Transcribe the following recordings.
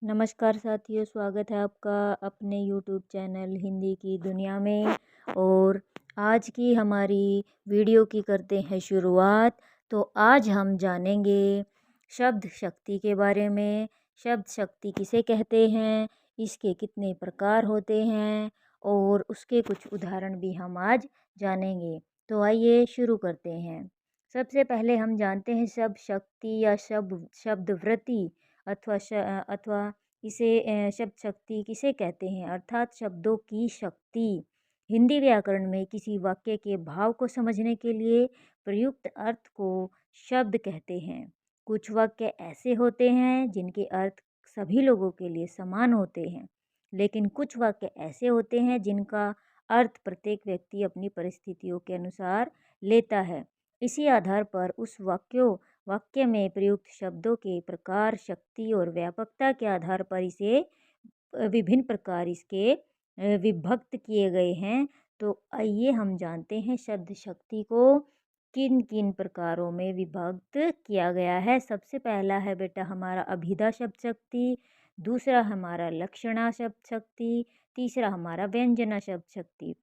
नमस्कार साथियों, स्वागत है आपका अपने यूट्यूब चैनल हिंदी की दुनिया में। और आज की हमारी वीडियो की करते हैं शुरुआत। तो आज हम जानेंगे शब्द शक्ति के बारे में। शब्द शक्ति किसे कहते हैं, इसके कितने प्रकार होते हैं और उसके कुछ उदाहरण भी हम आज जानेंगे। तो आइए शुरू करते हैं। सबसे पहले हम जानते हैं शब्द शक्ति या शब्दवृत्ति अथवा इसे शब्द शक्ति किसे कहते हैं, अर्थात शब्दों की शक्ति। हिंदी व्याकरण में किसी वाक्य के भाव को समझने के लिए प्रयुक्त अर्थ को शब्द कहते हैं। कुछ वाक्य ऐसे होते हैं जिनके अर्थ सभी लोगों के लिए समान होते हैं, लेकिन कुछ वाक्य ऐसे होते हैं जिनका अर्थ प्रत्येक व्यक्ति अपनी परिस्थितियों के अनुसार लेता है। इसी आधार पर उस वाक्य में प्रयुक्त शब्दों के प्रकार, शक्ति और व्यापकता के आधार पर इसे विभिन्न प्रकार इसके विभक्त किए गए हैं। तो आइए हम जानते हैं शब्द शक्ति को किन किन प्रकारों में विभक्त किया गया है। सबसे पहला है बेटा हमारा अभिधा शब्द शक्ति, दूसरा हमारा लक्षणा शब्द शक्ति, तीसरा हमारा व्यंजना शब्द शक्ति।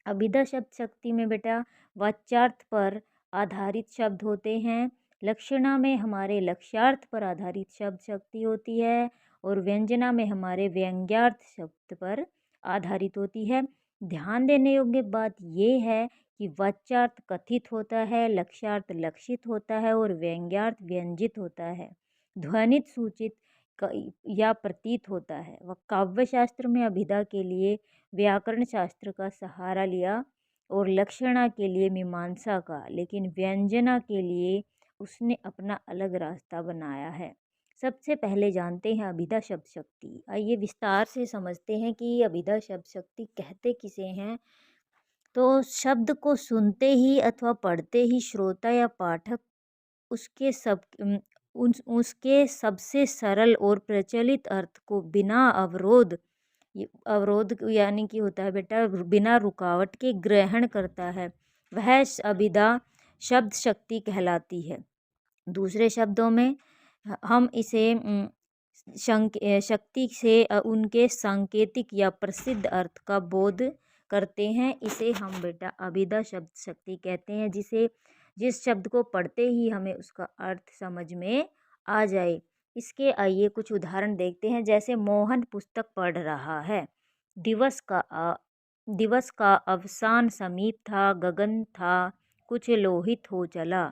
अभिधा शब्द शक्ति में बेटा वाच्यार्थ पर आधारित शब्द होते हैं, लक्षणा में हमारे लक्ष्यार्थ पर आधारित शब्द शक्ति होती है और व्यंजना में हमारे व्यंग्यार्थ शब्द पर आधारित होती है। ध्यान देने योग्य बात ये है कि वाच्यार्थ कथित होता है, लक्ष्यार्थ लक्षित होता है और व्यंग्यार्थ व्यंजित होता है, ध्वनित सूचित या प्रतीत होता है। वह काव्य शास्त्र में अभिधा के लिए व्याकरण शास्त्र का सहारा लिया और लक्षणा के लिए मीमांसा का, लेकिन व्यंजना के लिए उसने अपना अलग रास्ता बनाया है। सबसे पहले जानते हैं अभिधा शब्द शक्ति। आइए विस्तार से समझते हैं कि अभिधा शब्द शक्ति कहते किसे हैं। तो शब्द को सुनते ही अथवा पढ़ते ही श्रोता या पाठक उसके उसके सबसे सरल और प्रचलित अर्थ को बिना अवरोध यानी कि होता है बेटा बिना रुकावट के ग्रहण करता है, वह अभिधा शब्द शक्ति कहलाती है। दूसरे शब्दों में हम इसे शक्ति से उनके सांकेतिक या प्रसिद्ध अर्थ का बोध करते हैं। इसे हम बेटा अभिधा शब्द शक्ति कहते हैं, जिस शब्द को पढ़ते ही हमें उसका अर्थ समझ में आ जाए। इसके आइए कुछ उदाहरण देखते हैं। जैसे मोहन पुस्तक पढ़ रहा है, दिवस का अवसान समीप था, गगन था कुछ लोहित हो चला,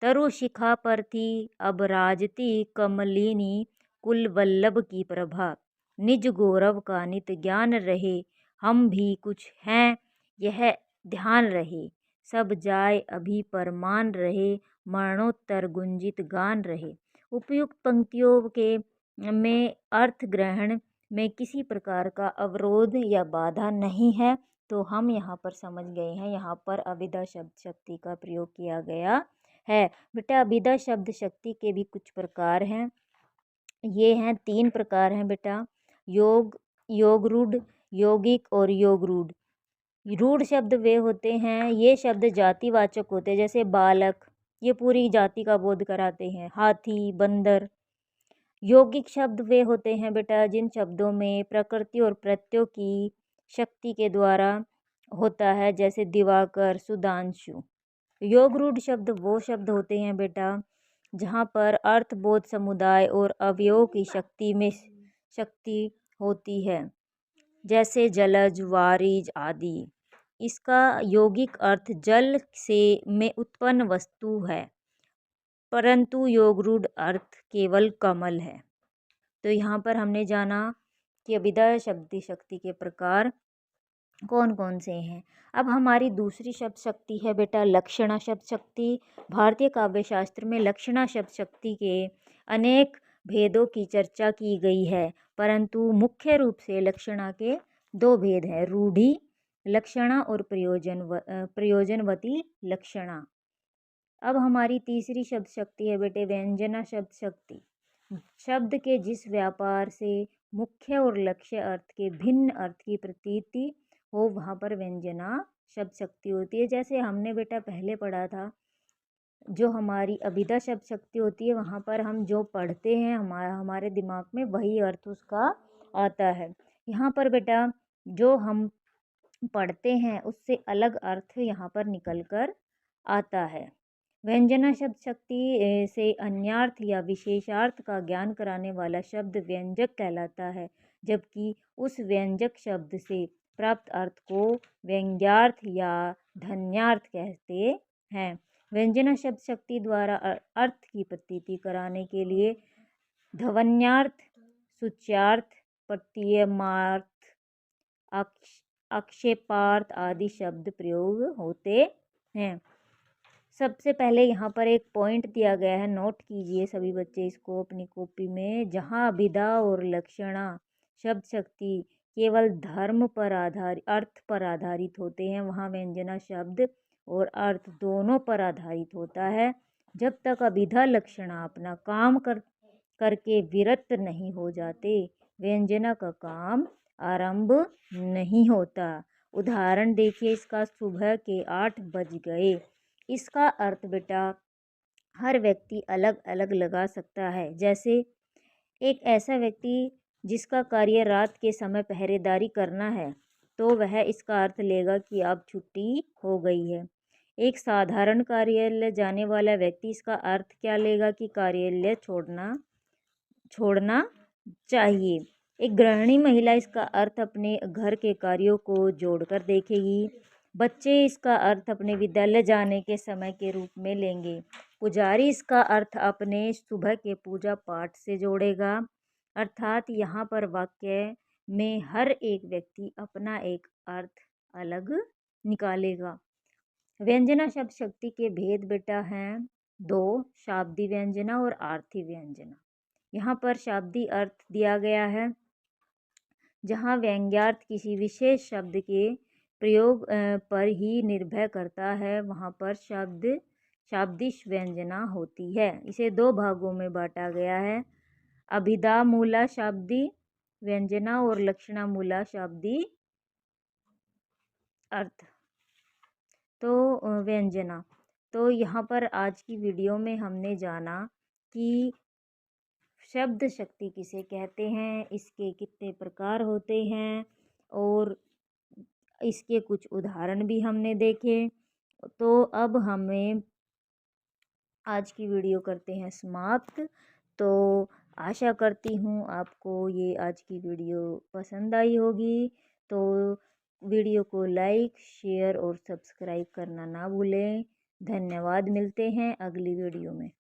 तरु शिखा पर थी अब राजती कमलिनी कुल वल्लभ की प्रभा, निज गौरव का नित ज्ञान रहे, हम भी कुछ हैं यह ध्यान रहे, सब जाय अभी परमान रहे, मरणोत्तर गुंजित गान रहे। उपयुक्त पंक्तियों के में अर्थ ग्रहण में किसी प्रकार का अवरोध या बाधा नहीं है, तो हम यहाँ पर समझ गए हैं, यहाँ पर अभिधा शब्द शक्ति का प्रयोग किया गया है। बेटा अभिधा शब्द शक्ति के भी कुछ प्रकार हैं। ये हैं 3 प्रकार हैं बेटा, योग रूढ़, यौगिक और योग रूढ़। रूढ़ शब्द वे होते हैं, ये शब्द जातिवाचक होते हैं, जैसे बालक, ये पूरी जाति का बोध कराते हैं, हाथी, बंदर। यौगिक शब्द वे होते हैं बेटा जिन शब्दों में प्रकृति और प्रत्ययों की शक्ति के द्वारा होता है, जैसे दिवाकर, सुधांशु। योग रूढ़ शब्द वो शब्द होते हैं बेटा जहाँ पर अर्थबोध समुदाय और अवयवों की शक्ति होती है, जैसे जलज, वारिज आदि। इसका यौगिक अर्थ जल से में उत्पन्न वस्तु है, परंतु योग रूढ़ अर्थ केवल कमल है। तो यहाँ पर हमने जाना कि अभिधा शब्द शक्ति के प्रकार कौन कौन से हैं। अब हमारी दूसरी शब्द शक्ति है बेटा लक्षणा शब्द शक्ति। भारतीय काव्य शास्त्र में लक्षणा शब्द शक्ति के अनेक भेदों की चर्चा की गई है, परंतु मुख्य रूप से लक्षणा के 2 भेद हैं, रूढ़ी लक्षणा और प्रयोजनवती लक्षणा। अब हमारी तीसरी शब्द शक्ति है बेटे व्यंजना शब्द शक्ति। शब्द के जिस व्यापार से मुख्य और लक्ष्य अर्थ के भिन्न अर्थ की प्रतीति हो, वहाँ पर व्यंजना शब्द शक्ति होती है। जैसे हमने बेटा पहले पढ़ा था जो हमारी अभिधा शब्द शक्ति होती है वहाँ पर हम जो पढ़ते हैं हमारे दिमाग में वही अर्थ उसका आता है। यहाँ पर बेटा जो हम पढ़ते हैं उससे अलग अर्थ यहाँ पर निकल कर आता है। व्यंजना शब्द शक्ति से अन्यार्थ या विशेषार्थ का ज्ञान कराने वाला शब्द व्यंजक कहलाता है, जबकि उस व्यंजक शब्द से प्राप्त अर्थ को व्यंग्यार्थ या धन्यार्थ कहते हैं। व्यंजना शब्द शक्ति द्वारा अर्थ की प्रतीति कराने के लिए ध्वन्यार्थ, सूच्यार्थ, प्रत्ययमार्थ, आक्षेपार्थ आदि शब्द प्रयोग होते हैं। सबसे पहले यहाँ पर एक पॉइंट दिया गया है, नोट कीजिए सभी बच्चे इसको अपनी कॉपी में। जहाँ अभिधा और लक्षणा शब्द शक्ति केवल धर्म पर आधारित अर्थ पर आधारित होते हैं, वहाँ व्यंजना शब्द और अर्थ दोनों पर आधारित होता है। जब तक अभिधा लक्षणा अपना काम करके विरत नहीं हो जाते, व्यंजना का काम आरंभ नहीं होता। उदाहरण देखिए इसका, सुबह के 8 बज गए। इसका अर्थ बेटा हर व्यक्ति अलग अलग लगा सकता है। जैसे एक ऐसा व्यक्ति जिसका कार्य रात के समय पहरेदारी करना है, तो वह इसका अर्थ लेगा कि अब छुट्टी हो गई है। एक साधारण कार्यालय जाने वाला व्यक्ति इसका अर्थ क्या लेगा कि कार्यालय छोड़ना चाहिए। एक गृहिणी महिला इसका अर्थ अपने घर के कार्यों को जोड़कर देखेगी। बच्चे इसका अर्थ अपने विद्यालय जाने के समय के रूप में लेंगे। पुजारी इसका अर्थ अपने सुबह के पूजा पाठ से जोड़ेगा। अर्थात यहाँ पर वाक्य में हर एक व्यक्ति अपना एक अर्थ अलग निकालेगा। व्यंजना शब्द शक्ति के भेद बेटा हैं 2, शाब्दी व्यंजना और आर्थी व्यंजना। यहाँ पर शाब्दी अर्थ दिया गया है, जहाँ व्यंग्यार्थ किसी विशेष शब्द के प्रयोग पर ही निर्भर करता है, वहाँ पर शाब्दिश व्यंजना होती है। इसे 2 भागों में बांटा गया है, अभिधा मूला शाब्दी व्यंजना और लक्षणा मूला शाब्दी अर्थ तो व्यंजना। तो यहाँ पर आज की वीडियो में हमने जाना कि शब्द शक्ति किसे कहते हैं, इसके कितने प्रकार होते हैं और इसके कुछ उदाहरण भी हमने देखे। तो अब हमें आज की वीडियो करते हैं समाप्त। तो आशा करती हूँ आपको ये आज की वीडियो पसंद आई होगी। तो वीडियो को लाइक, शेयर और सब्सक्राइब करना ना भूलें। धन्यवाद, मिलते हैं अगली वीडियो में।